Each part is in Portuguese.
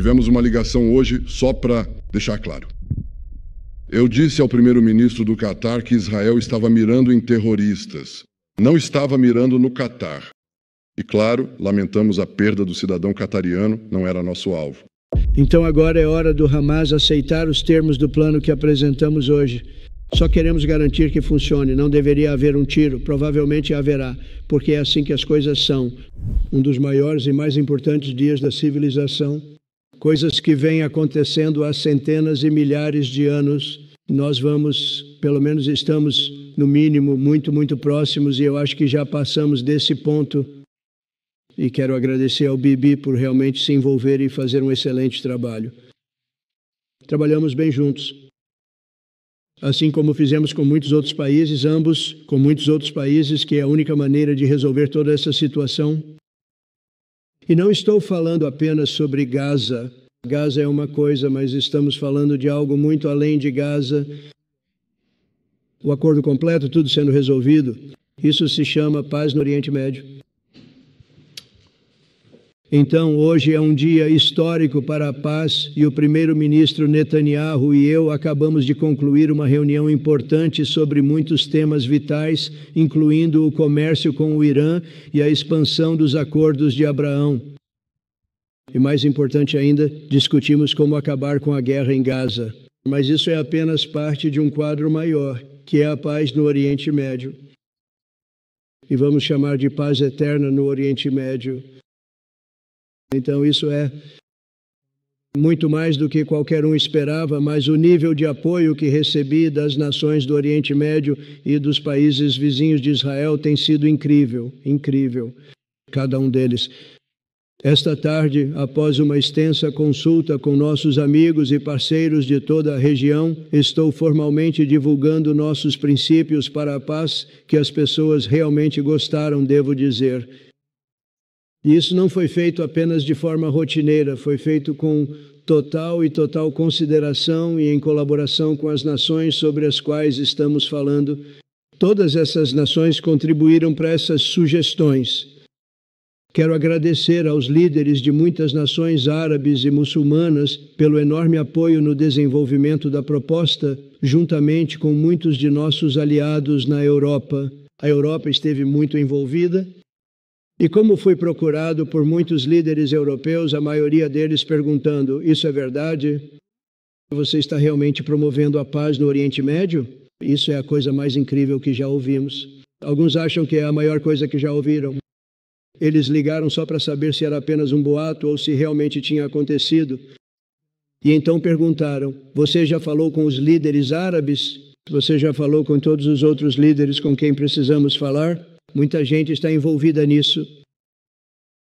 Tivemos uma ligação hoje só para deixar claro. Eu disse ao primeiro-ministro do Catar que Israel estava mirando em terroristas. Não estava mirando no Catar. E, claro, lamentamos a perda do cidadão catariano, não era nosso alvo. Então agora é hora do Hamas aceitar os termos do plano que apresentamos hoje. Só queremos garantir que funcione. Não deveria haver um tiro, provavelmente haverá, porque é assim que as coisas são. Um dos maiores e mais importantes dias da civilização. Coisas que vêm acontecendo há centenas e milhares de anos. Nós pelo menos estamos, no mínimo, muito próximos, e eu acho que já passamos desse ponto. E quero agradecer ao Bibi por realmente se envolver e fazer um excelente trabalho. Trabalhamos bem juntos. Assim como fizemos com muitos outros países, ambos com muitos outros países, que é a única maneira de resolver toda essa situação. E não estou falando apenas sobre Gaza. Gaza é uma coisa, mas estamos falando de algo muito além de Gaza. O acordo completo, tudo sendo resolvido. Isso se chama paz no Oriente Médio. Então, hoje é um dia histórico para a paz e o primeiro-ministro Netanyahu e eu acabamos de concluir uma reunião importante sobre muitos temas vitais, incluindo o comércio com o Irã e a expansão dos acordos de Abraão. E mais importante ainda, discutimos como acabar com a guerra em Gaza. Mas isso é apenas parte de um quadro maior, que é a paz no Oriente Médio. E vamos chamar de paz eterna no Oriente Médio. Então isso é muito mais do que qualquer um esperava, mas o nível de apoio que recebi das nações do Oriente Médio e dos países vizinhos de Israel tem sido incrível, incrível, cada um deles. Esta tarde, após uma extensa consulta com nossos amigos e parceiros de toda a região, estou formalmente divulgando nossos princípios para a paz que as pessoas realmente gostaram, devo dizer. E isso não foi feito apenas de forma rotineira, foi feito com total consideração e em colaboração com as nações sobre as quais estamos falando. Todas essas nações contribuíram para essas sugestões. Quero agradecer aos líderes de muitas nações árabes e muçulmanas pelo enorme apoio no desenvolvimento da proposta, juntamente com muitos de nossos aliados na Europa. A Europa esteve muito envolvida. E como fui procurado por muitos líderes europeus, a maioria deles perguntando: isso é verdade? Você está realmente promovendo a paz no Oriente Médio? Isso é a coisa mais incrível que já ouvimos. Alguns acham que é a maior coisa que já ouviram. Eles ligaram só para saber se era apenas um boato ou se realmente tinha acontecido. E então perguntaram: você já falou com os líderes árabes? Você já falou com todos os outros líderes com quem precisamos falar? Muita gente está envolvida nisso.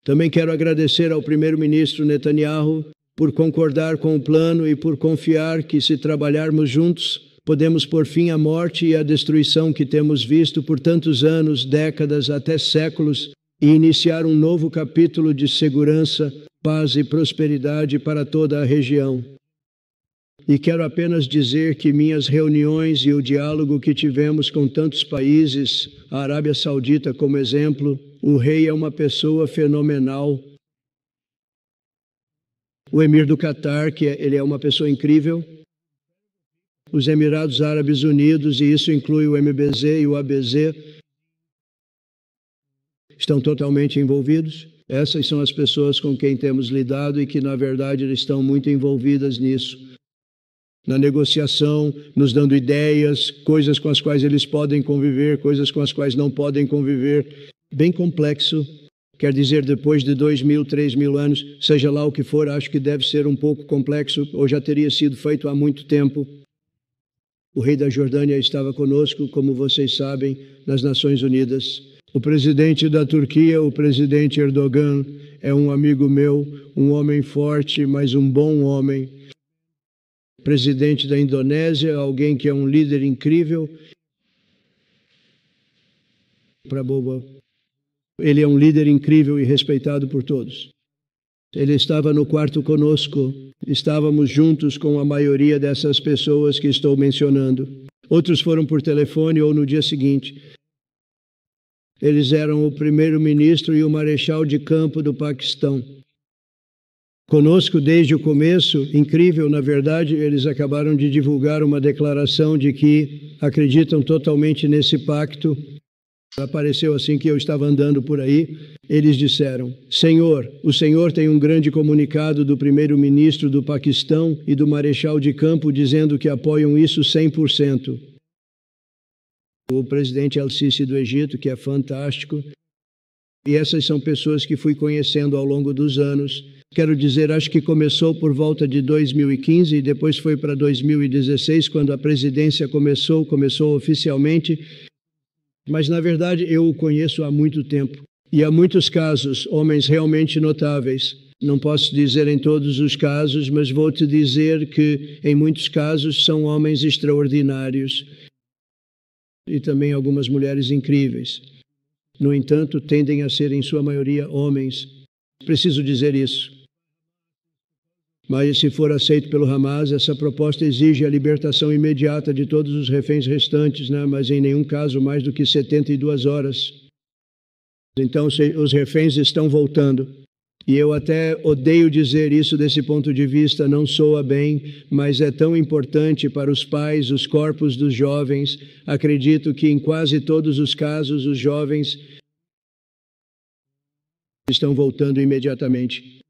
Também quero agradecer ao primeiro-ministro Netanyahu por concordar com o plano e por confiar que, se trabalharmos juntos, podemos pôr fim à morte e à destruição que temos visto por tantos anos, décadas, até séculos, e iniciar um novo capítulo de segurança, paz e prosperidade para toda a região. E quero apenas dizer que minhas reuniões e o diálogo que tivemos com tantos países, a Arábia Saudita como exemplo, o rei é uma pessoa fenomenal. O emir do Catar, ele é uma pessoa incrível. Os Emirados Árabes Unidos, e isso inclui o MBZ e o ABZ, estão totalmente envolvidos. Essas são as pessoas com quem temos lidado e que, na verdade, estão muito envolvidas nisso. Na negociação, nos dando ideias, coisas com as quais eles podem conviver, coisas com as quais não podem conviver. Bem complexo, quer dizer, depois de 2.000, 3.000 anos, seja lá o que for, acho que deve ser um pouco complexo, ou já teria sido feito há muito tempo. O rei da Jordânia estava conosco, como vocês sabem, nas Nações Unidas. O presidente da Turquia, o presidente Erdogan, é um amigo meu, um homem forte, mas um bom homem. Presidente da Indonésia, alguém que é um líder incrível. Ele é um líder incrível e respeitado por todos. Ele estava no quarto conosco, estávamos juntos com a maioria dessas pessoas que estou mencionando. Outros foram por telefone ou no dia seguinte. Eles eram o primeiro-ministro e o marechal de campo do Paquistão. conosco desde o começo. Incrível, na verdade, eles acabaram de divulgar uma declaração de que acreditam totalmente nesse pacto. Apareceu assim que eu estava andando por aí. Eles disseram: Senhor, o Senhor tem um grande comunicado do primeiro-ministro do Paquistão e do marechal de campo dizendo que apoiam isso 100%. O presidente El-Sisi do Egito, que é fantástico. E essas são pessoas que fui conhecendo ao longo dos anos. Quero dizer, acho que começou por volta de 2015 e depois foi para 2016, quando a presidência começou oficialmente. Mas, na verdade, eu o conheço há muito tempo. E há muitos casos, homens realmente notáveis. Não posso dizer em todos os casos, mas vou te dizer que, em muitos casos, são homens extraordinários. E também algumas mulheres incríveis. No entanto, tendem a ser, em sua maioria, homens. Preciso dizer isso. Mas, se for aceito pelo Hamas, essa proposta exige a libertação imediata de todos os reféns restantes, né? Mas em nenhum caso mais do que 72 horas. Então, os reféns estão voltando. E eu até odeio dizer isso desse ponto de vista, não soa bem, mas é tão importante para os pais, os corpos dos jovens. Acredito que em quase todos os casos, os jovens estão voltando imediatamente.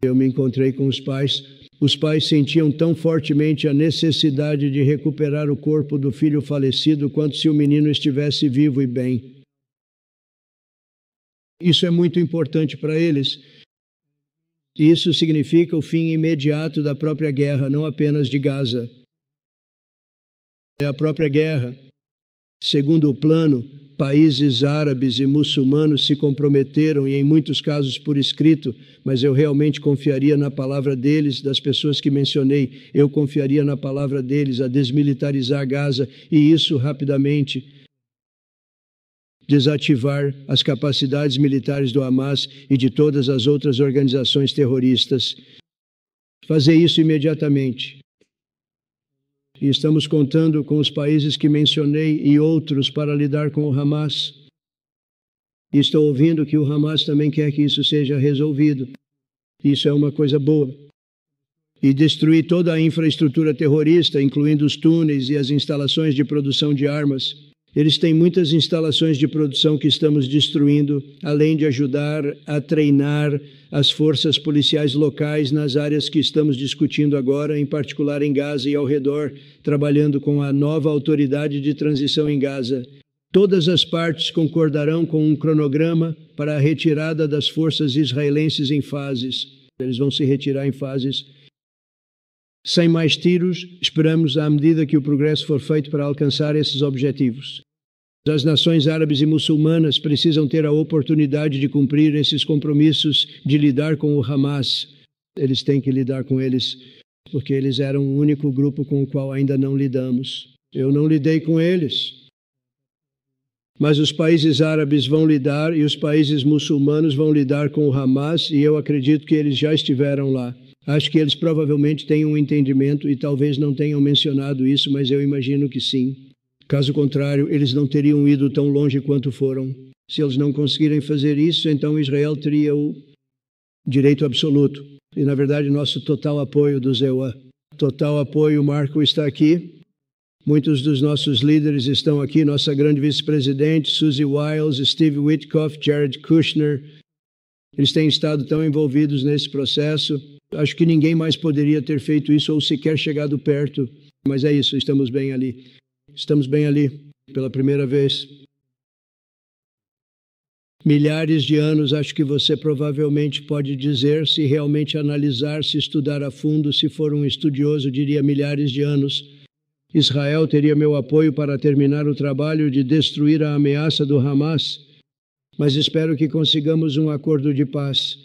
Eu me encontrei com os pais. Os pais sentiam tão fortemente a necessidade de recuperar o corpo do filho falecido quanto se o menino estivesse vivo e bem. Isso é muito importante para eles. Isso significa o fim imediato da própria guerra, não apenas de Gaza. É a própria guerra. Segundo o plano, países árabes e muçulmanos se comprometeram, e em muitos casos por escrito, mas eu realmente confiaria na palavra deles, das pessoas que mencionei, eu confiaria na palavra deles a desmilitarizar Gaza, e isso rapidamente desativar as capacidades militares do Hamas e de todas as outras organizações terroristas. Fazer isso imediatamente. E estamos contando com os países que mencionei e outros para lidar com o Hamas. E estou ouvindo que o Hamas também quer que isso seja resolvido. Isso é uma coisa boa. E destruir toda a infraestrutura terrorista, incluindo os túneis e as instalações de produção de armas. Eles têm muitas instalações de produção que estamos destruindo, além de ajudar a treinar as forças policiais locais nas áreas que estamos discutindo agora, em particular em Gaza e ao redor, trabalhando com a nova autoridade de transição em Gaza. Todas as partes concordarão com um cronograma para a retirada das forças israelenses em fases. Eles vão se retirar em fases. Sem mais tiros, esperamos à medida que o progresso for feito para alcançar esses objetivos. As nações árabes e muçulmanas precisam ter a oportunidade de cumprir esses compromissos de lidar com o Hamas. Eles têm que lidar com eles, porque eles eram o único grupo com o qual ainda não lidamos. Eu não lidei com eles. Mas os países árabes vão lidar e os países muçulmanos vão lidar com o Hamas, e eu acredito que eles já estiveram lá. Acho que eles provavelmente têm um entendimento e talvez não tenham mencionado isso, mas eu imagino que sim. Caso contrário, eles não teriam ido tão longe quanto foram. Se eles não conseguirem fazer isso, então Israel teria o direito absoluto. E, na verdade, nosso total apoio do ZEUA. Total apoio, Marco está aqui. Muitos dos nossos líderes estão aqui. Nossa grande vice-presidente, Susie Wiles, Steve Witkoff, Jared Kushner. Eles têm estado tão envolvidos nesse processo. Acho que ninguém mais poderia ter feito isso ou sequer chegado perto. Mas é isso, estamos bem ali. Estamos bem ali, pela primeira vez. Milhares de anos, acho que você provavelmente pode dizer, se realmente analisar, se estudar a fundo, se for um estudioso, diria milhares de anos. Israel teria meu apoio para terminar o trabalho de destruir a ameaça do Hamas, mas espero que consigamos um acordo de paz.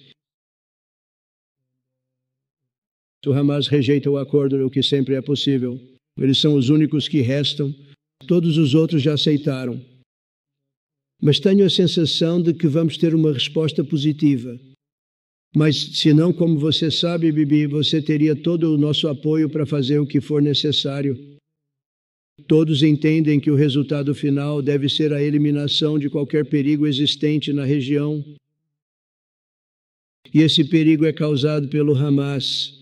O Hamas rejeita o acordo, o que sempre é possível. Eles são os únicos que restam. Todos os outros já aceitaram. Mas tenho a sensação de que vamos ter uma resposta positiva. Mas, se não, como você sabe, Bibi, você teria todo o nosso apoio para fazer o que for necessário. Todos entendem que o resultado final deve ser a eliminação de qualquer perigo existente na região. E esse perigo é causado pelo Hamas.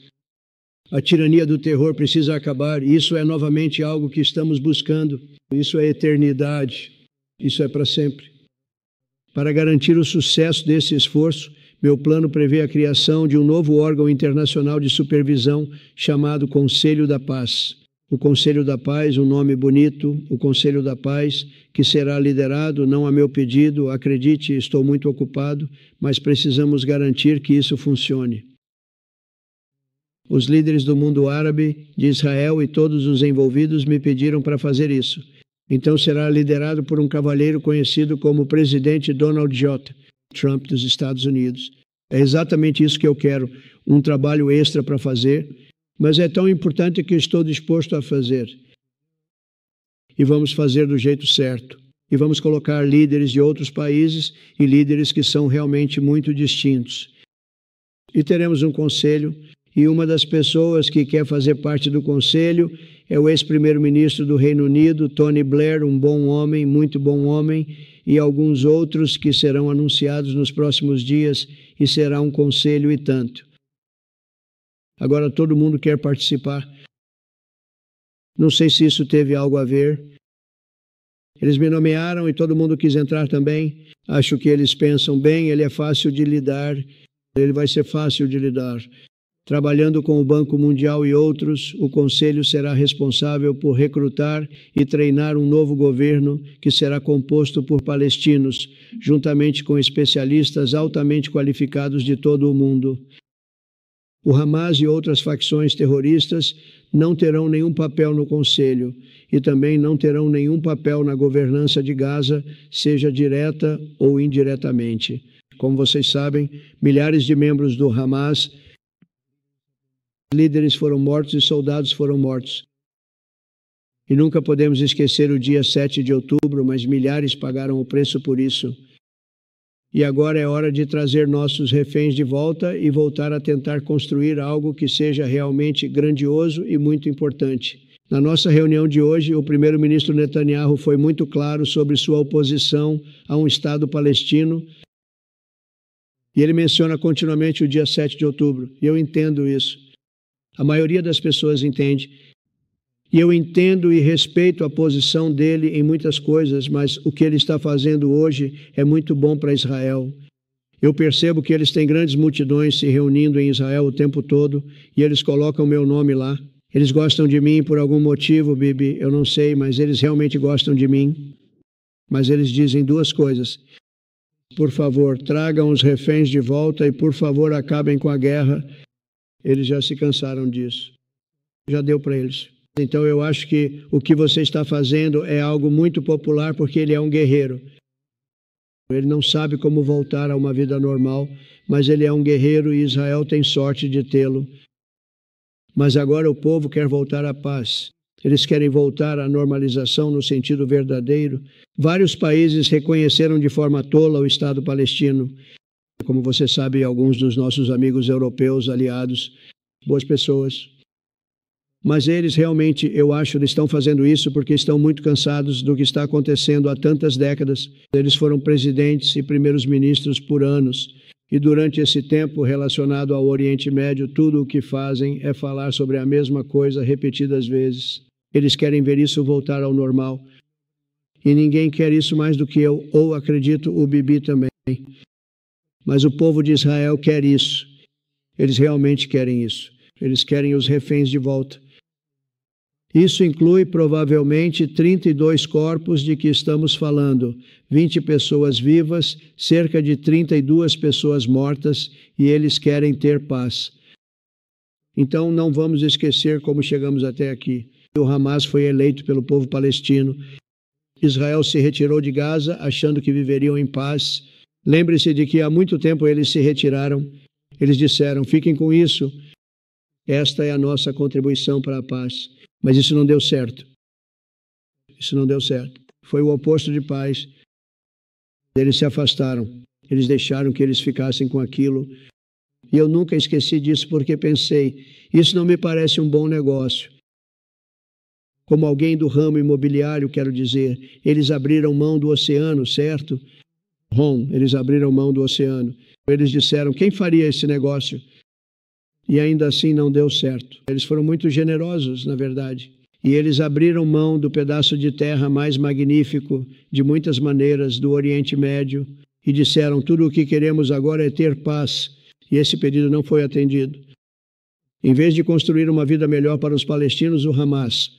A tirania do terror precisa acabar. Isso é novamente algo que estamos buscando. Isso é eternidade. Isso é para sempre. Para garantir o sucesso desse esforço, meu plano prevê a criação de um novo órgão internacional de supervisão chamado Conselho da Paz. O Conselho da Paz, um nome bonito, o Conselho da Paz, que será liderado, não a meu pedido, acredite, estou muito ocupado, mas precisamos garantir que isso funcione. Os líderes do mundo árabe, de Israel e todos os envolvidos me pediram para fazer isso. Então será liderado por um cavalheiro conhecido como o presidente Donald J. Trump dos Estados Unidos. É exatamente isso que eu quero, um trabalho extra para fazer, mas é tão importante que estou disposto a fazer. E vamos fazer do jeito certo. E vamos colocar líderes de outros países e líderes que são realmente muito distintos. E teremos um conselho, e uma das pessoas que quer fazer parte do conselho é o ex-primeiro-ministro do Reino Unido, Tony Blair, um bom homem, muito bom homem, e alguns outros que serão anunciados nos próximos dias, e será um conselho e tanto. Agora todo mundo quer participar. Não sei se isso teve algo a ver. Eles me nomearam e todo mundo quis entrar também. Acho que eles pensam bem, ele é fácil de lidar, ele vai ser fácil de lidar. Trabalhando com o Banco Mundial e outros, o Conselho será responsável por recrutar e treinar um novo governo que será composto por palestinos, juntamente com especialistas altamente qualificados de todo o mundo. O Hamas e outras facções terroristas não terão nenhum papel no Conselho e também não terão nenhum papel na governança de Gaza, seja direta ou indiretamente. Como vocês sabem, milhares de membros do Hamas, líderes foram mortos e soldados foram mortos. E nunca podemos esquecer o dia 7 de outubro, mas milhares pagaram o preço por isso. E agora é hora de trazer nossos reféns de volta e voltar a tentar construir algo que seja realmente grandioso e muito importante. Na nossa reunião de hoje, o primeiro-ministro Netanyahu foi muito claro sobre sua oposição a um Estado palestino. E ele menciona continuamente o dia 7 de outubro. E eu entendo isso. A maioria das pessoas entende. E eu entendo e respeito a posição dele em muitas coisas, mas o que ele está fazendo hoje é muito bom para Israel. Eu percebo que eles têm grandes multidões se reunindo em Israel o tempo todo e eles colocam meu nome lá. Eles gostam de mim por algum motivo, Bibi, eu não sei, mas eles realmente gostam de mim. Mas eles dizem duas coisas. Por favor, tragam os reféns de volta e, por favor, acabem com a guerra. Eles já se cansaram disso. Já deu para eles. Então eu acho que o que você está fazendo é algo muito popular porque ele é um guerreiro. Ele não sabe como voltar a uma vida normal, mas ele é um guerreiro e Israel tem sorte de tê-lo. Mas agora o povo quer voltar à paz. Eles querem voltar à normalização no sentido verdadeiro. Vários países reconheceram de forma tola o Estado palestino. Como você sabe, alguns dos nossos amigos europeus, aliados, boas pessoas. Mas eles realmente, eu acho, eles estão fazendo isso porque estão muito cansados do que está acontecendo há tantas décadas. Eles foram presidentes e primeiros ministros por anos. E durante esse tempo relacionado ao Oriente Médio, tudo o que fazem é falar sobre a mesma coisa repetidas vezes. Eles querem ver isso voltar ao normal. E ninguém quer isso mais do que eu, ou acredito o Bibi também. Mas o povo de Israel quer isso. Eles realmente querem isso. Eles querem os reféns de volta. Isso inclui provavelmente 32 corpos de que estamos falando, 20 pessoas vivas, cerca de 32 pessoas mortas, e eles querem ter paz. Então não vamos esquecer como chegamos até aqui. O Hamas foi eleito pelo povo palestino. Israel se retirou de Gaza achando que viveriam em paz. Lembre-se de que há muito tempo eles se retiraram. Eles disseram, fiquem com isso. Esta é a nossa contribuição para a paz. Mas isso não deu certo. Isso não deu certo. Foi o oposto de paz. Eles se afastaram. Eles deixaram que eles ficassem com aquilo. E eu nunca esqueci disso porque pensei, isso não me parece um bom negócio. Como alguém do ramo imobiliário, quero dizer, eles abriram mão do oceano, certo? Eles abriram mão do oceano. Eles disseram: quem faria esse negócio? E ainda assim não deu certo. Eles foram muito generosos, na verdade. E eles abriram mão do pedaço de terra mais magnífico, de muitas maneiras, do Oriente Médio, e disseram: tudo o que queremos agora é ter paz. E esse pedido não foi atendido. Em vez de construir uma vida melhor para os palestinos, o Hamas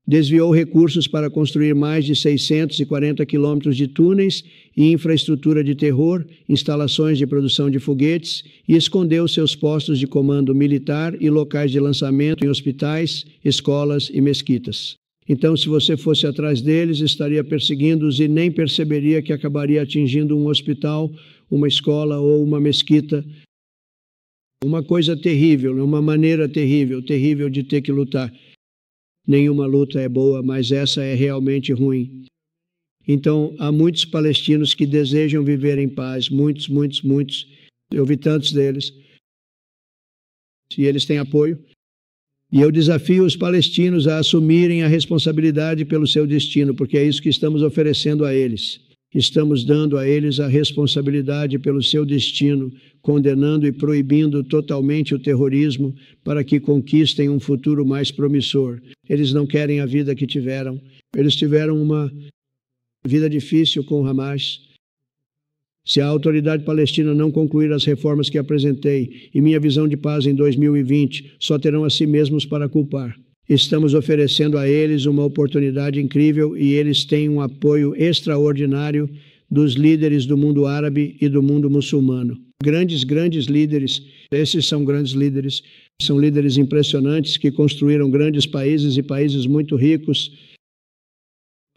desviou recursos para construir mais de 640 quilômetros de túneis e infraestrutura de terror, instalações de produção de foguetes, e escondeu seus postos de comando militar e locais de lançamento em hospitais, escolas e mesquitas. Então, se você fosse atrás deles, estaria perseguindo-os e nem perceberia que acabaria atingindo um hospital, uma escola ou uma mesquita. Uma coisa terrível, uma maneira terrível de ter que lutar. Nenhuma luta é boa, mas essa é realmente ruim. Então, há muitos palestinos que desejam viver em paz, muitos. Eu vi tantos deles. E eles têm apoio. E eu desafio os palestinos a assumirem a responsabilidade pelo seu destino, porque é isso que estamos oferecendo a eles. Estamos dando a eles a responsabilidade pelo seu destino, condenando e proibindo totalmente o terrorismo para que conquistem um futuro mais promissor. Eles não querem a vida que tiveram. Eles tiveram uma vida difícil com o Hamas. Se a autoridade palestina não concluir as reformas que apresentei e minha visão de paz em 2020, só terão a si mesmos para culpar. Estamos oferecendo a eles uma oportunidade incrível e eles têm um apoio extraordinário dos líderes do mundo árabe e do mundo muçulmano. Grandes líderes, esses são grandes líderes, são líderes impressionantes que construíram grandes países e países muito ricos.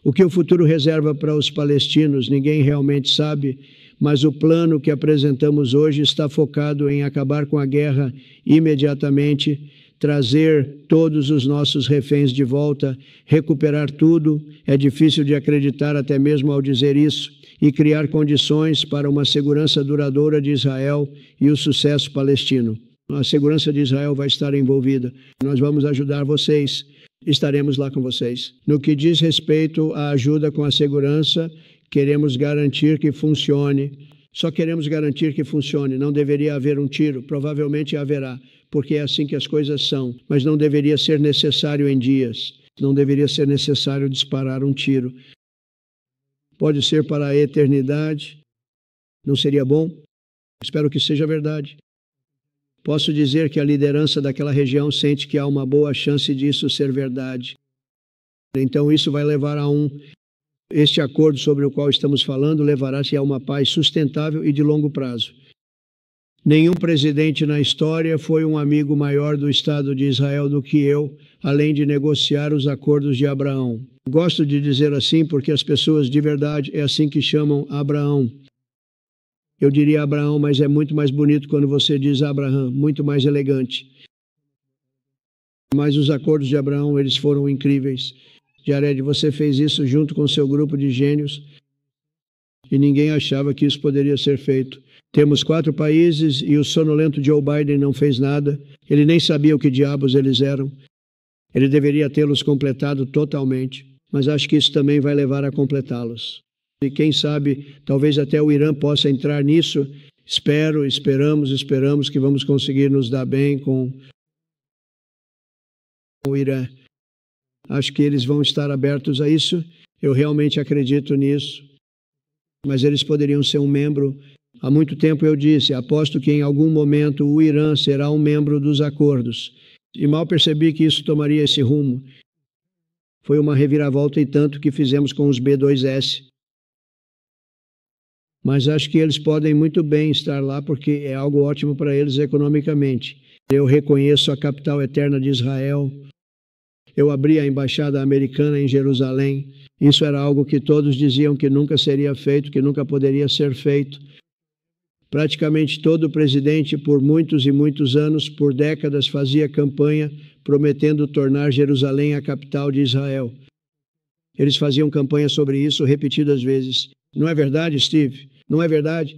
O que o futuro reserva para os palestinos, ninguém realmente sabe, mas o plano que apresentamos hoje está focado em acabar com a guerra imediatamente, trazer todos os nossos reféns de volta, recuperar tudo, é difícil de acreditar até mesmo ao dizer isso, e criar condições para uma segurança duradoura de Israel e o sucesso palestino. A segurança de Israel vai estar envolvida. Nós vamos ajudar vocês, estaremos lá com vocês. No que diz respeito à ajuda com a segurança, queremos garantir que funcione. Só queremos garantir que funcione. Não deveria haver um tiro, provavelmente haverá, porque é assim que as coisas são, mas não deveria ser necessário em dias. Não deveria ser necessário disparar um tiro. Pode ser para a eternidade. Não seria bom? Espero que seja verdade. Posso dizer que a liderança daquela região sente que há uma boa chance disso ser verdade. Então isso vai levar a este acordo sobre o qual estamos falando levará-se a uma paz sustentável e de longo prazo. Nenhum presidente na história foi um amigo maior do Estado de Israel do que eu, além de negociar os acordos de Abraão. Gosto de dizer assim porque as pessoas de verdade é assim que chamam Abraão. Eu diria Abraão, mas é muito mais bonito quando você diz Abraham, muito mais elegante. Mas os acordos de Abraão, eles foram incríveis. Jared, você fez isso junto com seu grupo de gênios e ninguém achava que isso poderia ser feito. Temos 4 países e o sonolento Joe Biden não fez nada. Ele nem sabia o que diabos eles eram. Ele deveria tê-los completado totalmente, mas acho que isso também vai levar a completá-los. E quem sabe, talvez até o Irã possa entrar nisso. Esperamos que vamos conseguir nos dar bem com o Irã. Acho que eles vão estar abertos a isso. Eu realmente acredito nisso. Mas eles poderiam ser um membro. Há muito tempo eu disse, aposto que em algum momento o Irã será um membro dos acordos. E mal percebi que isso tomaria esse rumo. Foi uma reviravolta e tanto que fizemos com os B2S. Mas acho que eles podem muito bem estar lá porque é algo ótimo para eles economicamente. Eu reconheço a capital eterna de Israel. Eu abri a embaixada americana em Jerusalém. Isso era algo que todos diziam que nunca seria feito, que nunca poderia ser feito. Praticamente todo presidente, por muitos e muitos anos, por décadas, fazia campanha prometendo tornar Jerusalém a capital de Israel. Eles faziam campanha sobre isso repetidas vezes. Não é verdade, Steve? Não é verdade?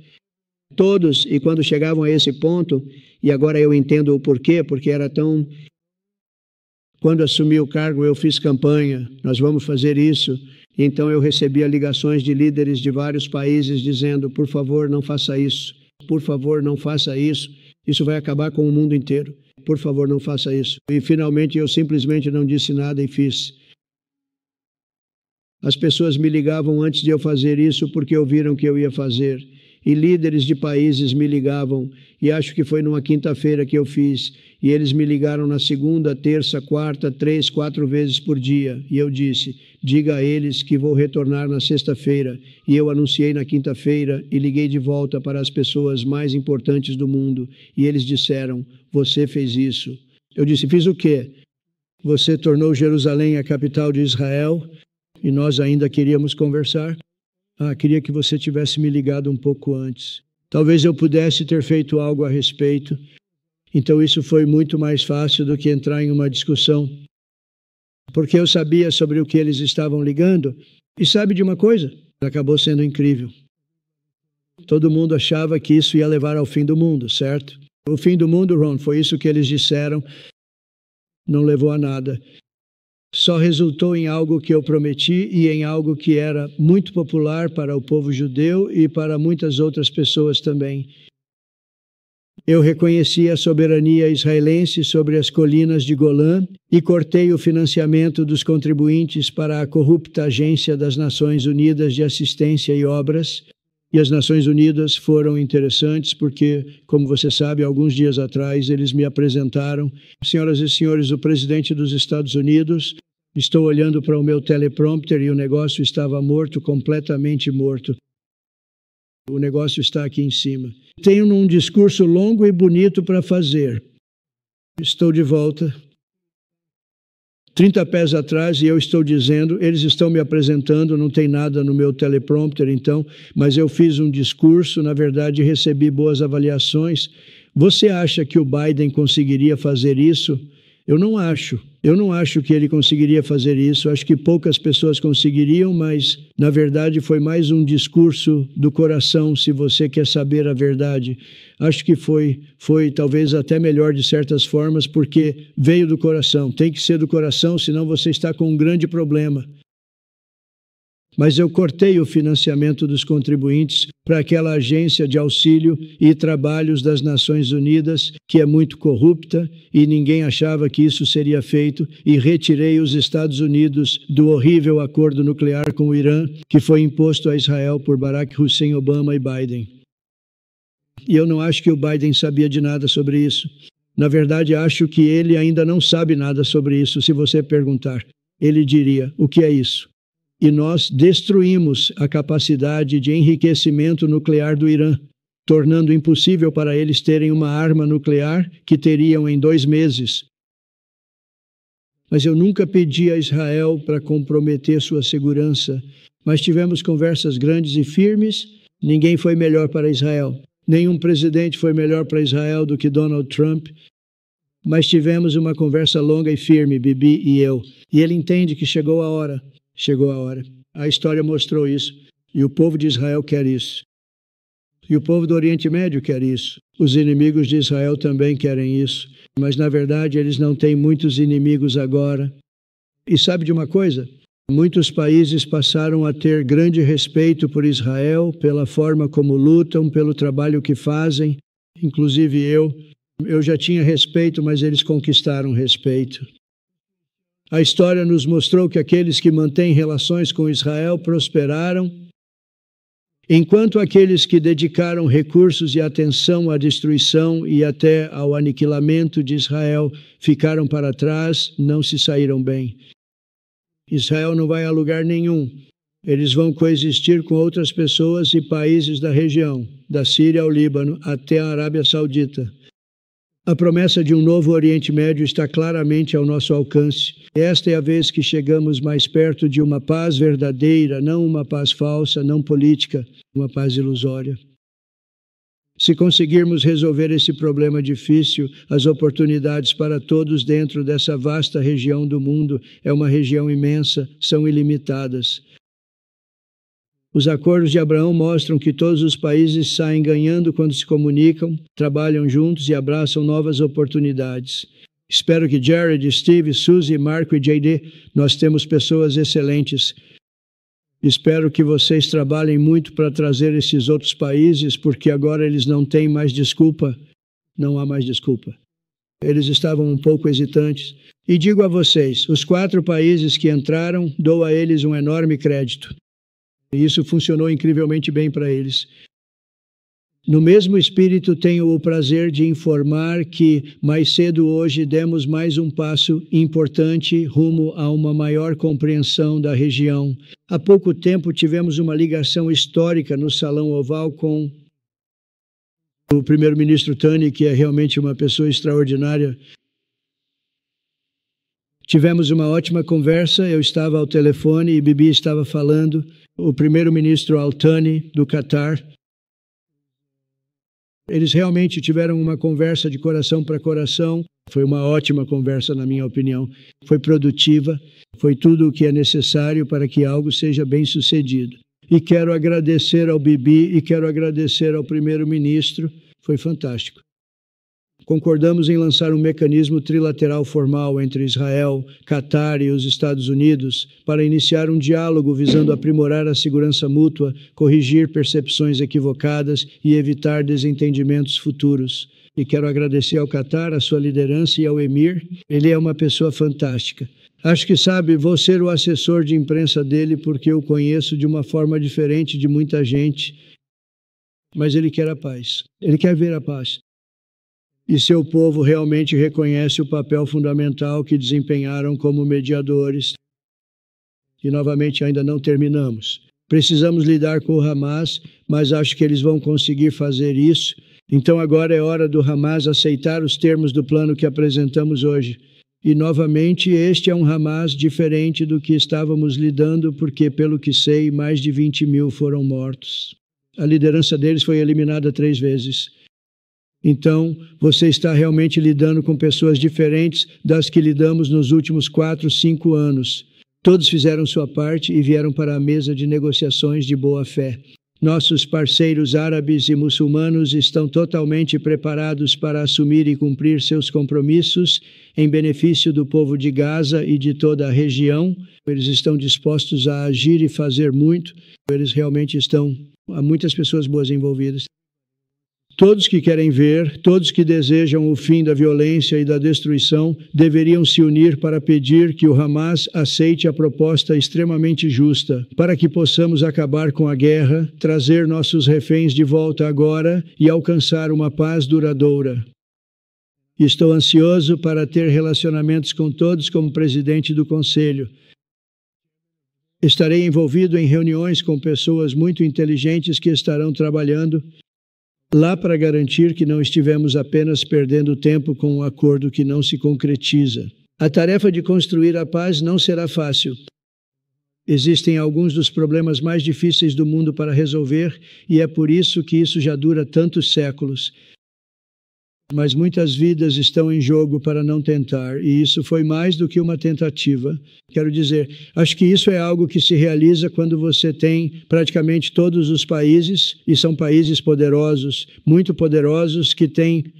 Todos, e quando chegavam a esse ponto, e agora eu entendo o porquê, porque era tão... Quando assumi o cargo, eu fiz campanha, nós vamos fazer isso. E então eu recebia ligações de líderes de vários países dizendo: por favor, não faça isso. Por favor, não faça isso. Isso vai acabar com o mundo inteiro. Por favor, não faça isso. E finalmente eu simplesmente não disse nada e fiz. As pessoas me ligavam antes de eu fazer isso porque ouviram que eu ia fazer. E líderes de países me ligavam, e acho que foi numa quinta-feira que eu fiz, e eles me ligaram na segunda, terça, quarta, 3, 4 vezes por dia, e eu disse: diga a eles que vou retornar na sexta-feira, e eu anunciei na quinta-feira e liguei de volta para as pessoas mais importantes do mundo, e eles disseram: você fez isso. Eu disse: fiz o quê? Você tornou Jerusalém a capital de Israel, e nós ainda queríamos conversar? Queria que você tivesse me ligado um pouco antes. Talvez eu pudesse ter feito algo a respeito. Então isso foi muito mais fácil do que entrar em uma discussão. Porque eu sabia sobre o que eles estavam ligando. E sabe de uma coisa? Acabou sendo incrível. Todo mundo achava que isso ia levar ao fim do mundo, certo? O fim do mundo, Ron, foi isso que eles disseram. Não levou a nada. Só resultou em algo que eu prometi e em algo que era muito popular para o povo judeu e para muitas outras pessoas também. Eu reconheci a soberania israelense sobre as colinas de Golã e cortei o financiamento dos contribuintes para a corrupta Agência das Nações Unidas de Assistência e Obras. E as Nações Unidas foram interessantes porque, como você sabe, alguns dias atrás eles me apresentaram: senhoras e senhores, o presidente dos Estados Unidos. Estou olhando para o meu teleprompter e o negócio estava morto, completamente morto. O negócio está aqui em cima. Tenho um discurso longo e bonito para fazer. Estou de volta. 30 pés atrás, e eu estou dizendo, eles estão me apresentando, não tem nada no meu teleprompter então, mas eu fiz um discurso, na verdade recebi boas avaliações. Você acha que o Biden conseguiria fazer isso? Eu não acho. Eu não acho que ele conseguiria fazer isso. Acho que poucas pessoas conseguiriam, mas, na verdade, foi mais um discurso do coração, se você quer saber a verdade. Acho que foi talvez até melhor de certas formas, porque veio do coração. Tem que ser do coração, senão você está com um grande problema. Mas eu cortei o financiamento dos contribuintes para aquela agência de auxílio e trabalhos das Nações Unidas, que é muito corrupta, e ninguém achava que isso seria feito, e retirei os Estados Unidos do horrível acordo nuclear com o Irã, que foi imposto a Israel por Barack Hussein Obama e Biden. E eu não acho que o Biden sabia de nada sobre isso. Na verdade, acho que ele ainda não sabe nada sobre isso, se você perguntar. Ele diria: o que é isso? E nós destruímos a capacidade de enriquecimento nuclear do Irã, tornando impossível para eles terem uma arma nuclear que teriam em 2 meses. Mas eu nunca pedi a Israel para comprometer sua segurança, mas tivemos conversas grandes e firmes. Ninguém foi melhor para Israel. Nenhum presidente foi melhor para Israel do que Donald Trump. Mas tivemos uma conversa longa e firme, Bibi e eu. E ele entende que chegou a hora. Chegou a hora. A história mostrou isso. E o povo de Israel quer isso. E o povo do Oriente Médio quer isso. Os inimigos de Israel também querem isso. Mas, na verdade, eles não têm muitos inimigos agora. E sabe de uma coisa? Muitos países passaram a ter grande respeito por Israel, pela forma como lutam, pelo trabalho que fazem. Inclusive eu. Eu já tinha respeito, mas eles conquistaram respeito. A história nos mostrou que aqueles que mantêm relações com Israel prosperaram, enquanto aqueles que dedicaram recursos e atenção à destruição e até ao aniquilamento de Israel ficaram para trás, não se saíram bem. Israel não vai a lugar nenhum. Eles vão coexistir com outras pessoas e países da região, da Síria ao Líbano até a Arábia Saudita. A promessa de um novo Oriente Médio está claramente ao nosso alcance. Esta é a vez que chegamos mais perto de uma paz verdadeira, não uma paz falsa, não política, uma paz ilusória. Se conseguirmos resolver esse problema difícil, as oportunidades para todos dentro dessa vasta região do mundo, é uma região imensa, são ilimitadas. Os acordos de Abraão mostram que todos os países saem ganhando quando se comunicam, trabalham juntos e abraçam novas oportunidades. Espero que Jared, Steve, Suzy, Marco e J.D., nós temos pessoas excelentes. Espero que vocês trabalhem muito para trazer esses outros países, porque agora eles não têm mais desculpa. Não há mais desculpa. Eles estavam um pouco hesitantes. E digo a vocês, os 4 países que entraram, dou a eles um enorme crédito. E isso funcionou incrivelmente bem para eles. No mesmo espírito, tenho o prazer de informar que, mais cedo hoje, demos mais um passo importante rumo a uma maior compreensão da região. Há pouco tempo, tivemos uma ligação histórica no Salão Oval com o primeiro-ministro Tani, que é realmente uma pessoa extraordinária. Tivemos uma ótima conversa, eu estava ao telefone e Bibi estava falando, o primeiro-ministro Al-Thani, do Catar. Eles realmente tiveram uma conversa de coração para coração. Foi uma ótima conversa, na minha opinião. Foi produtiva, foi tudo o que é necessário para que algo seja bem sucedido. E quero agradecer ao Bibi e quero agradecer ao primeiro-ministro. Foi fantástico. Concordamos em lançar um mecanismo trilateral formal entre Israel, Catar e os Estados Unidos para iniciar um diálogo visando aprimorar a segurança mútua, corrigir percepções equivocadas e evitar desentendimentos futuros. E quero agradecer ao Catar, a sua liderança e ao Emir. Ele é uma pessoa fantástica. Acho que sabe, vou ser o assessor de imprensa dele porque eu conheço de uma forma diferente de muita gente. Mas ele quer a paz. Ele quer ver a paz. E seu povo realmente reconhece o papel fundamental que desempenharam como mediadores. E, novamente, ainda não terminamos. Precisamos lidar com o Hamas, mas acho que eles vão conseguir fazer isso. Então, agora é hora do Hamas aceitar os termos do plano que apresentamos hoje. E, novamente, este é um Hamas diferente do que estávamos lidando, porque, pelo que sei, mais de 20 mil foram mortos. A liderança deles foi eliminada 3 vezes. Então, você está realmente lidando com pessoas diferentes das que lidamos nos últimos 4, 5 anos. Todos fizeram sua parte e vieram para a mesa de negociações de boa fé. Nossos parceiros árabes e muçulmanos estão totalmente preparados para assumir e cumprir seus compromissos em benefício do povo de Gaza e de toda a região. Eles estão dispostos a agir e fazer muito. Eles realmente estão... Há muitas pessoas boas envolvidas. Todos que querem ver, todos que desejam o fim da violência e da destruição, deveriam se unir para pedir que o Hamas aceite a proposta extremamente justa, para que possamos acabar com a guerra, trazer nossos reféns de volta agora e alcançar uma paz duradoura. Estou ansioso para ter relacionamentos com todos como presidente do Conselho. Estarei envolvido em reuniões com pessoas muito inteligentes que estarão trabalhando lá para garantir que não estivemos apenas perdendo tempo com um acordo que não se concretiza. A tarefa de construir a paz não será fácil. Existem alguns dos problemas mais difíceis do mundo para resolver e é por isso que isso já dura tantos séculos. Mas muitas vidas estão em jogo para não tentar, e isso foi mais do que uma tentativa. Quero dizer, acho que isso é algo que se realiza quando você tem praticamente todos os países, e são países poderosos, muito poderosos, que têm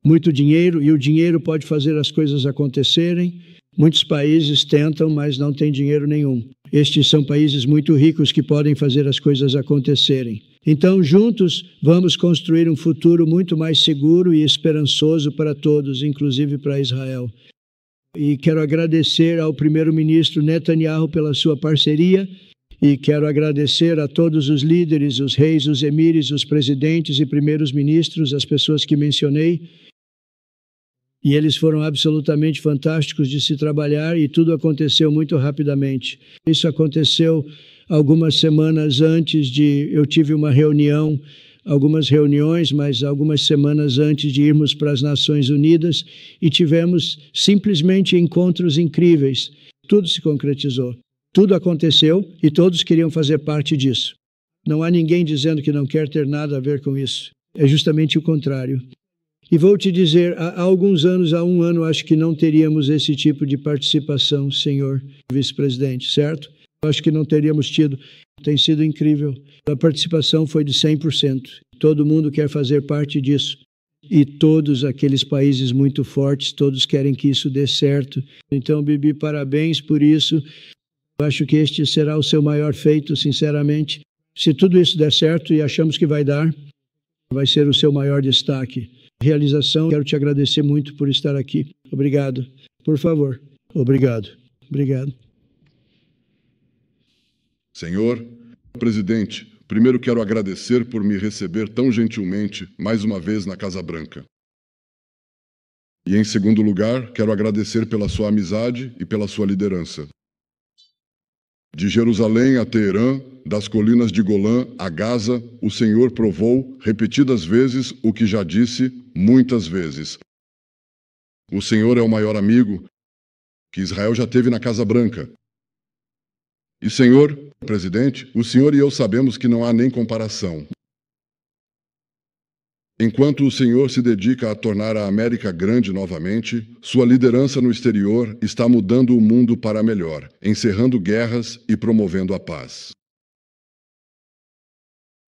muito dinheiro, e o dinheiro pode fazer as coisas acontecerem. Muitos países tentam, mas não têm dinheiro nenhum. Estes são países muito ricos que podem fazer as coisas acontecerem. Então, juntos, vamos construir um futuro muito mais seguro e esperançoso para todos, inclusive para Israel. E quero agradecer ao primeiro-ministro Netanyahu pela sua parceria e quero agradecer a todos os líderes, os reis, os emires, os presidentes e primeiros ministros, as pessoas que mencionei. E eles foram absolutamente fantásticos de se trabalhar e tudo aconteceu muito rapidamente. Isso aconteceu algumas semanas antes de... Eu tive uma reunião, algumas reuniões, mas algumas semanas antes de irmos para as Nações Unidas e tivemos simplesmente encontros incríveis. Tudo se concretizou. Tudo aconteceu e todos queriam fazer parte disso. Não há ninguém dizendo que não quer ter nada a ver com isso. É justamente o contrário. E vou te dizer, há alguns anos, há um ano, acho que não teríamos esse tipo de participação, senhor vice-presidente, certo? Acho que não teríamos tido. Tem sido incrível. A participação foi de 100%. Todo mundo quer fazer parte disso. E todos aqueles países muito fortes, todos querem que isso dê certo. Então, Bibi, parabéns por isso. Eu acho que este será o seu maior feito, sinceramente. Se tudo isso der certo, e achamos que vai dar, vai ser o seu maior destaque. Realização, quero te agradecer muito por estar aqui. Obrigado. Por favor. Obrigado. Obrigado. Senhor presidente, primeiro quero agradecer por me receber tão gentilmente mais uma vez na Casa Branca. E em segundo lugar, quero agradecer pela sua amizade e pela sua liderança. De Jerusalém a Teherã, das colinas de Golã a Gaza, o Senhor provou repetidas vezes o que já disse muitas vezes. O Senhor é o maior amigo que Israel já teve na Casa Branca. E, senhor presidente, o senhor e eu sabemos que não há nem comparação. Enquanto o senhor se dedica a tornar a América grande novamente, sua liderança no exterior está mudando o mundo para melhor, encerrando guerras e promovendo a paz.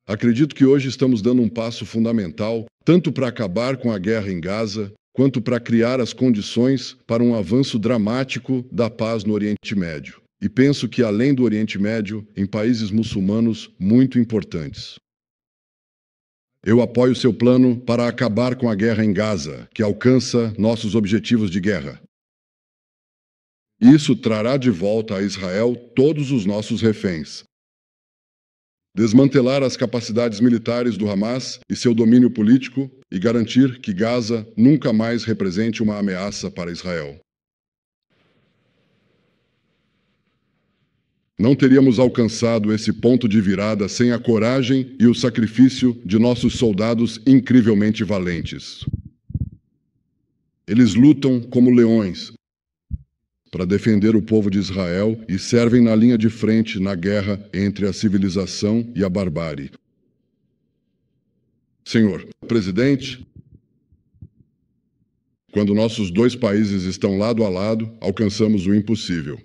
Acredito que hoje estamos dando um passo fundamental, tanto para acabar com a guerra em Gaza, quanto para criar as condições para um avanço dramático da paz no Oriente Médio. E penso que, além do Oriente Médio, em países muçulmanos muito importantes. Eu apoio seu plano para acabar com a guerra em Gaza, que alcança nossos objetivos de guerra. Isso trará de volta a Israel todos os nossos reféns. Desmantelar as capacidades militares do Hamas e seu domínio político e garantir que Gaza nunca mais represente uma ameaça para Israel. Não teríamos alcançado esse ponto de virada sem a coragem e o sacrifício de nossos soldados incrivelmente valentes. Eles lutam como leões para defender o povo de Israel e servem na linha de frente na guerra entre a civilização e a barbárie. Senhor presidente, quando nossos dois países estão lado a lado, alcançamos o impossível.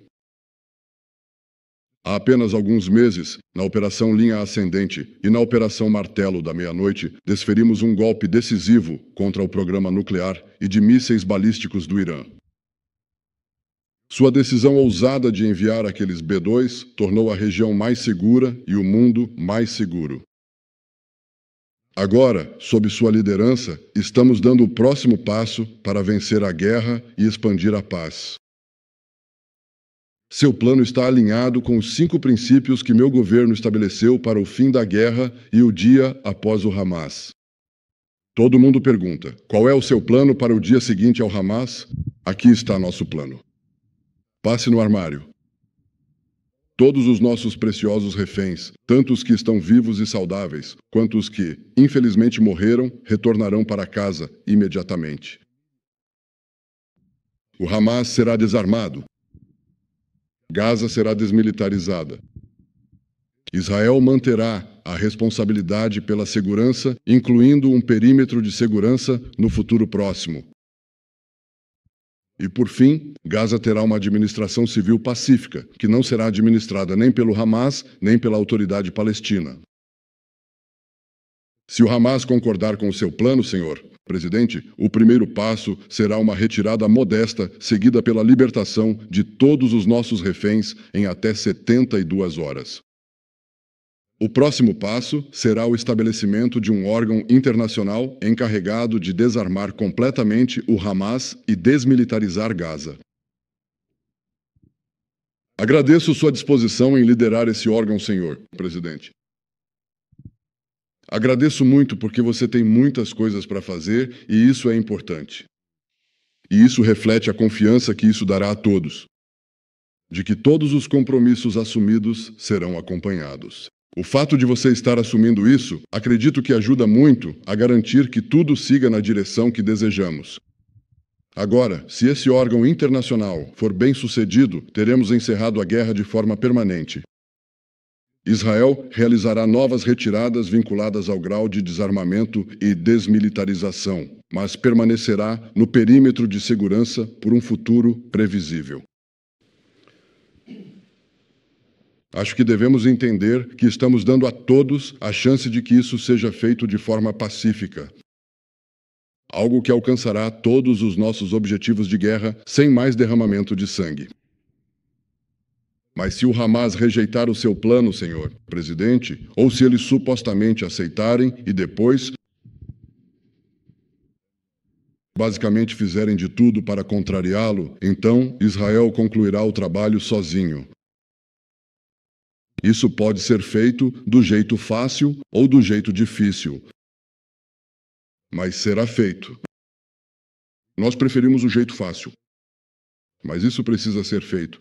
Há apenas alguns meses, na Operação Linha Ascendente e na Operação Martelo da Meia-Noite, desferimos um golpe decisivo contra o programa nuclear e de mísseis balísticos do Irã. Sua decisão ousada de enviar aqueles B-2 tornou a região mais segura e o mundo mais seguro. Agora, sob sua liderança, estamos dando o próximo passo para vencer a guerra e expandir a paz. Seu plano está alinhado com os 5 princípios que meu governo estabeleceu para o fim da guerra e o dia após o Hamas. Todo mundo pergunta, qual é o seu plano para o dia seguinte ao Hamas? Aqui está nosso plano. Passe no armário. Todos os nossos preciosos reféns, tanto os que estão vivos e saudáveis, quanto os que, infelizmente, morreram, retornarão para casa imediatamente. O Hamas será desarmado. Gaza será desmilitarizada. Israel manterá a responsabilidade pela segurança, incluindo um perímetro de segurança no futuro próximo. E, por fim, Gaza terá uma administração civil pacífica, que não será administrada nem pelo Hamas, nem pela autoridade palestina. Se o Hamas concordar com o seu plano, senhor presidente, o primeiro passo será uma retirada modesta, seguida pela libertação de todos os nossos reféns em até 72 horas. O próximo passo será o estabelecimento de um órgão internacional encarregado de desarmar completamente o Hamas e desmilitarizar Gaza. Agradeço sua disposição em liderar esse órgão, senhor presidente. Agradeço muito porque você tem muitas coisas para fazer e isso é importante. E isso reflete a confiança que isso dará a todos, de que todos os compromissos assumidos serão acompanhados. O fato de você estar assumindo isso, acredito que ajuda muito a garantir que tudo siga na direção que desejamos. Agora, se esse órgão internacional for bem-sucedido, teremos encerrado a guerra de forma permanente. Israel realizará novas retiradas vinculadas ao grau de desarmamento e desmilitarização, mas permanecerá no perímetro de segurança por um futuro previsível. Acho que devemos entender que estamos dando a todos a chance de que isso seja feito de forma pacífica. Algo que alcançará todos os nossos objetivos de guerra sem mais derramamento de sangue. Mas se o Hamas rejeitar o seu plano, senhor presidente, ou se eles supostamente aceitarem e depois basicamente fizerem de tudo para contrariá-lo, então Israel concluirá o trabalho sozinho. Isso pode ser feito do jeito fácil ou do jeito difícil, mas será feito. Nós preferimos o jeito fácil, mas isso precisa ser feito.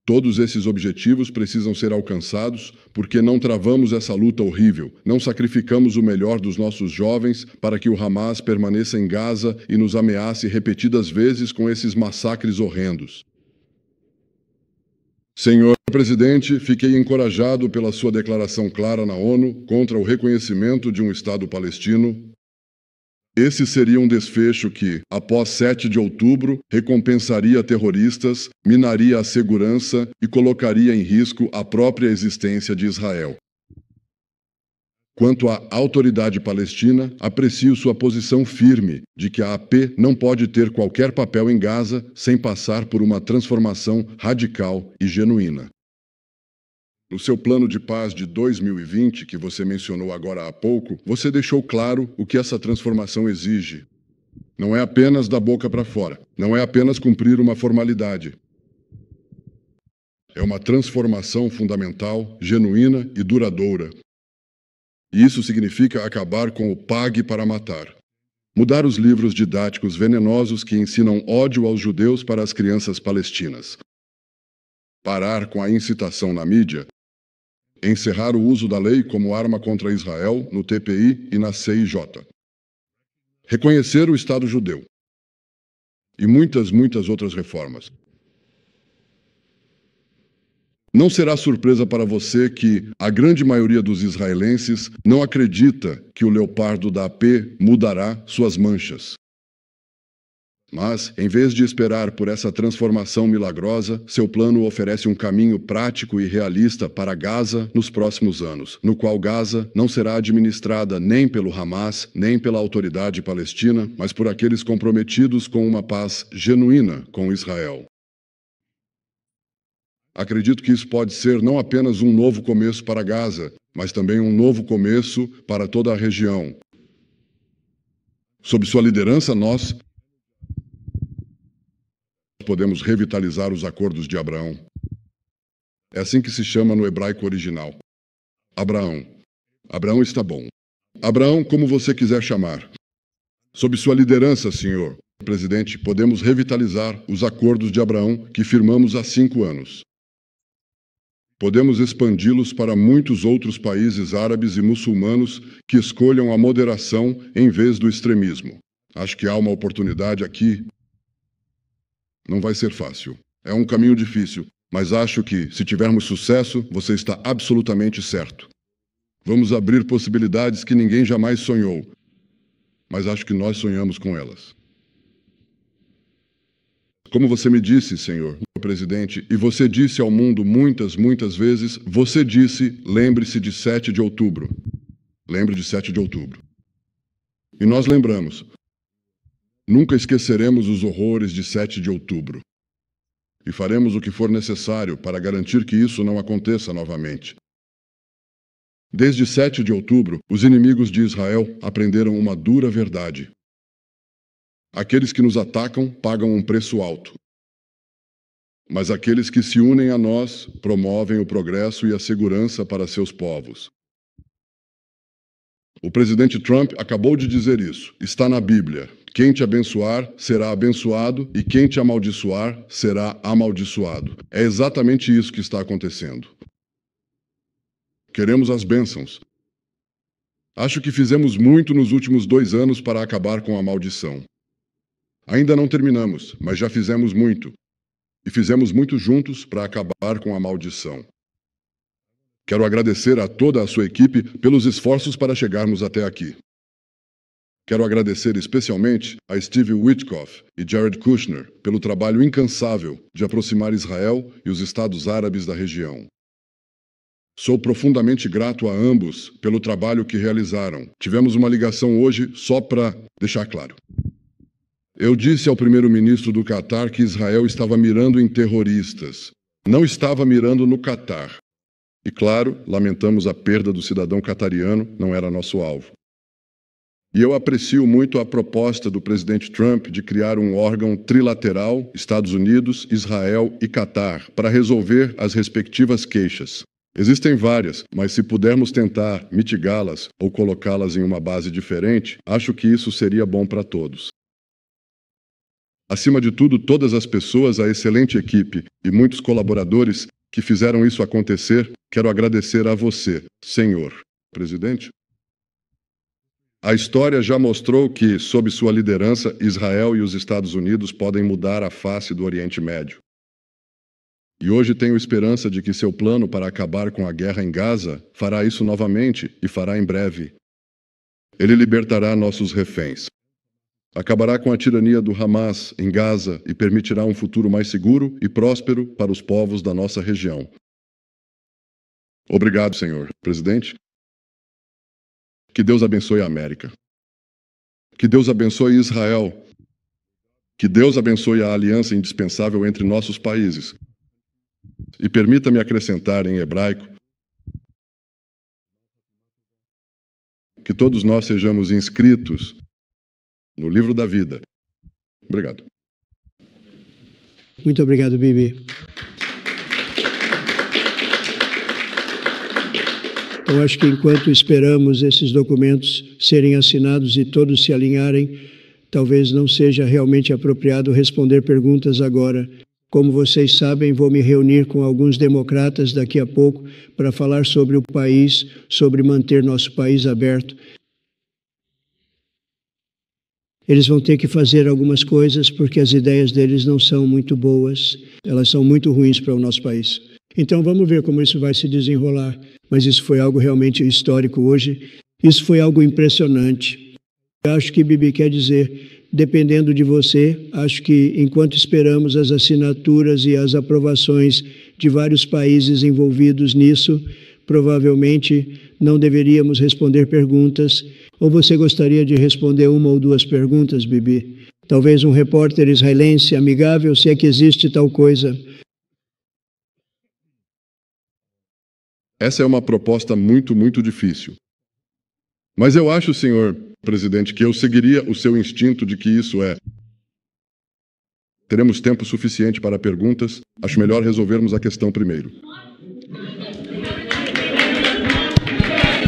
Todos esses objetivos precisam ser alcançados porque não travamos essa luta horrível, não sacrificamos o melhor dos nossos jovens para que o Hamas permaneça em Gaza e nos ameace repetidas vezes com esses massacres horrendos. Senhor presidente, fiquei encorajado pela sua declaração clara na ONU contra o reconhecimento de um Estado palestino. Esse seria um desfecho que, após 7 de outubro, recompensaria terroristas, minaria a segurança e colocaria em risco a própria existência de Israel. Quanto à autoridade palestina, aprecio sua posição firme de que a AP não pode ter qualquer papel em Gaza sem passar por uma transformação radical e genuína. No seu plano de paz de 2020, que você mencionou agora há pouco, você deixou claro o que essa transformação exige. Não é apenas da boca para fora, não é apenas cumprir uma formalidade. É uma transformação fundamental, genuína e duradoura. E isso significa acabar com o pague para matar. Mudar os livros didáticos venenosos que ensinam ódio aos judeus para as crianças palestinas. Parar com a incitação na mídia. Encerrar o uso da lei como arma contra Israel no TPI e na CIJ. Reconhecer o Estado judeu. E muitas outras reformas. Não será surpresa para você que a grande maioria dos israelenses não acredita que o leopardo da AP mudará suas manchas. Mas, em vez de esperar por essa transformação milagrosa, seu plano oferece um caminho prático e realista para Gaza nos próximos anos, no qual Gaza não será administrada nem pelo Hamas, nem pela autoridade palestina, mas por aqueles comprometidos com uma paz genuína com Israel. Acredito que isso pode ser não apenas um novo começo para Gaza, mas também um novo começo para toda a região. Sob sua liderança, nós podemos revitalizar os acordos de Abraão. É assim que se chama no hebraico original. Abraão. Abraão está bom. Abraão, como você quiser chamar. Sob sua liderança, senhor presidente, podemos revitalizar os acordos de Abraão que firmamos há 5 anos. Podemos expandi-los para muitos outros países árabes e muçulmanos que escolham a moderação em vez do extremismo. Acho que há uma oportunidade aqui. Não vai ser fácil. É um caminho difícil, mas acho que, se tivermos sucesso, você está absolutamente certo. Vamos abrir possibilidades que ninguém jamais sonhou, mas acho que nós sonhamos com elas. Como você me disse, senhor presidente, e você disse ao mundo muitas vezes, você disse, lembre-se de 7 de outubro. Lembre de 7 de outubro. E nós lembramos. Nunca esqueceremos os horrores de 7 de outubro. E faremos o que for necessário para garantir que isso não aconteça novamente. Desde 7 de outubro, os inimigos de Israel aprenderam uma dura verdade. Aqueles que nos atacam pagam um preço alto. Mas aqueles que se unem a nós promovem o progresso e a segurança para seus povos. O presidente Trump acabou de dizer isso. Está na Bíblia. Quem te abençoar será abençoado e quem te amaldiçoar será amaldiçoado. É exatamente isso que está acontecendo. Queremos as bênçãos. Acho que fizemos muito nos últimos 2 anos para acabar com a maldição. Ainda não terminamos, mas já fizemos muito. E fizemos muito juntos para acabar com a maldição. Quero agradecer a toda a sua equipe pelos esforços para chegarmos até aqui. Quero agradecer especialmente a Steve Witkoff e Jared Kushner pelo trabalho incansável de aproximar Israel e os Estados Árabes da região. Sou profundamente grato a ambos pelo trabalho que realizaram. Tivemos uma ligação hoje só para deixar claro. Eu disse ao primeiro-ministro do Catar que Israel estava mirando em terroristas. não estava mirando no Catar. E, claro, lamentamos a perda do cidadão catariano, não era nosso alvo. E eu aprecio muito a proposta do presidente Trump de criar um órgão trilateral, Estados Unidos, Israel e Catar, para resolver as respectivas queixas. Existem várias, mas se pudermos tentar mitigá-las ou colocá-las em uma base diferente, acho que isso seria bom para todos. Acima de tudo, todas as pessoas, a excelente equipe e muitos colaboradores que fizeram isso acontecer, quero agradecer a você, senhor presidente. A história já mostrou que, sob sua liderança, Israel e os Estados Unidos podem mudar a face do Oriente Médio. E hoje tenho esperança de que seu plano para acabar com a guerra em Gaza fará isso novamente e fará em breve. Ele libertará nossos reféns. Acabará com a tirania do Hamas em Gaza e permitirá um futuro mais seguro e próspero para os povos da nossa região. Obrigado, senhor presidente. Que Deus abençoe a América. Que Deus abençoe Israel. Que Deus abençoe a aliança indispensável entre nossos países. E permita-me acrescentar em hebraico que todos nós sejamos inscritos no livro da vida. Obrigado. Muito obrigado, Bibi. Eu acho que enquanto esperamos esses documentos serem assinados e todos se alinharem, talvez não seja realmente apropriado responder perguntas agora. Como vocês sabem, vou me reunir com alguns democratas daqui a pouco para falar sobre o país, sobre manter nosso país aberto. Eles vão ter que fazer algumas coisas porque as ideias deles não são muito boas, elas são muito ruins para o nosso país. Então vamos ver como isso vai se desenrolar. Mas isso foi algo realmente histórico hoje. Isso foi algo impressionante. Eu acho que Bibi quer dizer, dependendo de você, acho que enquanto esperamos as assinaturas e as aprovações de vários países envolvidos nisso, provavelmente não deveríamos responder perguntas. Ou você gostaria de responder uma ou duas perguntas, Bibi? Talvez um repórter israelense amigável, se é que existe tal coisa. Essa é uma proposta muito difícil. Mas eu acho, senhor presidente, que eu seguiria o seu instinto de que isso é. Teremos tempo suficiente para perguntas. Acho melhor resolvermos a questão primeiro.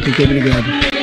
Muito obrigado.